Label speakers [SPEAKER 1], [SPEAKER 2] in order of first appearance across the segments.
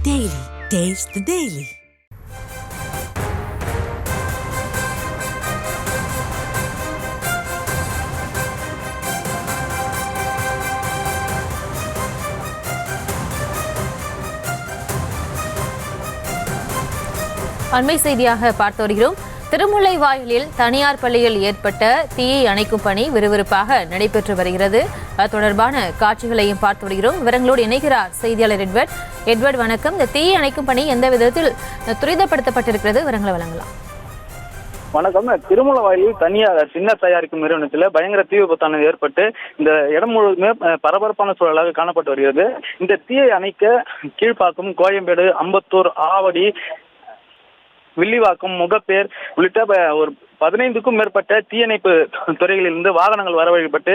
[SPEAKER 1] Daily. Taste the Daily.
[SPEAKER 2] அண்மை செய்தியாக பார்த்து வருகிறோம். திருமுல்லைவாயலில் தனியார் பள்ளியில் ஏற்பட்ட தீயை அணைக்கும் பணி விறுவிறுப்பாக நடைபெற்று வருகிறது. அது தொடர்பான காட்சிகளையும் பார்த்து வருகிறோம். விவரங்களோடு இணைகிறார் செய்தியாளர் எட்வர்ட். எட்வர்ட், வணக்கம். இந்த தீயை அணைக்கும் பணி எந்த விதத்தில் துரிதப்படுத்தப்பட்டிருக்கிறது? விவரங்களை வழங்கலாம்.
[SPEAKER 3] வணக்கம். திருமுல்லைவாயலில் தனியார் சின்னர் தயாரிக்கும் நிறுவனத்தில் பயங்கர தீ விபத்தானது ஏற்பட்டு இந்த இடம் முழுவதுமே பரபரப்பான சூழலாக காணப்பட்டு வருகிறது. இந்த தீயை அணைக்க கீழ்ப்பாக்கம், கோயம்பேடு, அம்பத்தூர், ஆவடி, வில்லிவாக்கம், முகப்பேர் உள்ளிட்ட ஒரு 15க்கும் மேற்பட்ட தீயணைப்பு துறைகளிலிருந்து வாகனங்கள் வரவழைக்கப்பட்டு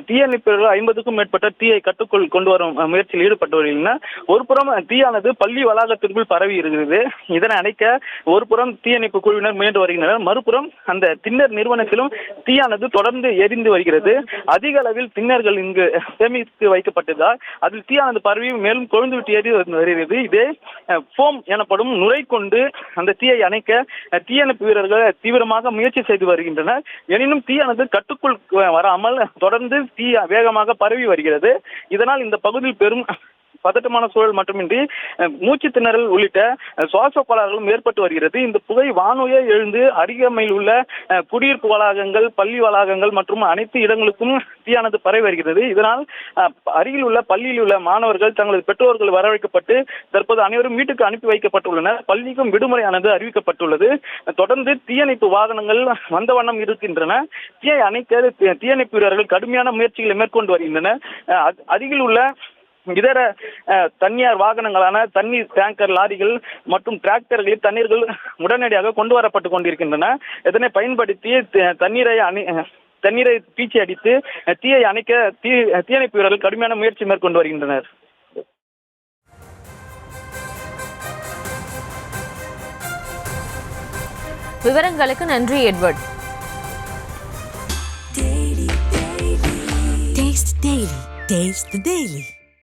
[SPEAKER 3] தீயணைப்புகள் 50க்கும் மேற்பட்ட தீயை கட்டுக்குள் கொண்டு வரும் முயற்சியில் ஈடுபட்டு வருகின்றன. ஒரு புறம் தீயானது பள்ளி வளாகத்திற்குள் பரவி இருக்கிறது. இதனை அணைக்க ஒரு புறம் தீயணைப்பு குழுவினர் முயன்று வருகின்றனர். மறுபுறம் அந்த திண்ணர் நிறுவனத்திலும் தீயானது தொடர்ந்து எரிந்து வருகிறது. அதிக அளவில் திண்ணர்கள் இங்கு சேமித்து வைக்கப்பட்டதால் அதில் தீயானது பரவி மேலும் கொழுந்துவிட்டு எரி வருகிறது. இதே ஃபோம் எனப்படும் நுரை கொண்டு அந்த தீயை அணைக்க தீயணைப்பு வீரர்கள் தீவிரமாக முயற்சி செய்து வருகின்றனர். எனினும் தீயானது கட்டுக்குள் வராமல் தொடர்ந்து தீ வேகமாக பரவி வருகிறது. இதனால் இந்த பகுதியில் பெரும் பதட்டமான சூழல் மட்டுமின்றி மூச்சு திணறல் உள்ளிட்ட சுவாச கோளாறுகளும் ஏற்பட்டு வருகிறது. இந்த புகை வானுயே எழுந்து அருகாமையில் உள்ள குடியிருப்பு வளாகங்கள், பள்ளி வளாகங்கள் மற்றும் அனைத்து இடங்களுக்கும் தீயானது பரவி வருகிறது. இதனால் அருகில் உள்ள பள்ளியில் உள்ள மாணவர்கள் தங்களது பெற்றோர்கள் வரவழைக்கப்பட்டு தற்போது அனைவரும் வீட்டுக்கு அனுப்பி வைக்கப்பட்டுள்ளனர். பள்ளிக்கும் விடுமுறையானது அறிவிக்கப்பட்டுள்ளது. தொடர்ந்து தீயணைப்பு வாகனங்கள் வந்த வண்ணம் இருக்கின்றன. தீயை அணைக்க தீயணைப்பு வீரர்கள் கடுமையான முயற்சிகளை மேற்கொண்டு வருகின்றனர். அருகில் உள்ள இதர தனியார் வாகனங்களான தண்ணீர் டேங்கர் லாரிகள் மற்றும் டிராக்டர்களில் தண்ணீர்கள் உடனடியாக கொண்டு வரப்பட்டு கொண்டிருக்கின்றன. இதனை பயன்படுத்தி தண்ணீரை பீச்சி அடித்து தீயை அணைக்க தீயணைப்பு வீரர்கள் கடுமையான முயற்சி மேற்கொண்டு வருகின்றனர்.
[SPEAKER 2] விவரங்களுக்கு நன்றி எட்வர்ட்.
[SPEAKER 1] Taste the Daily.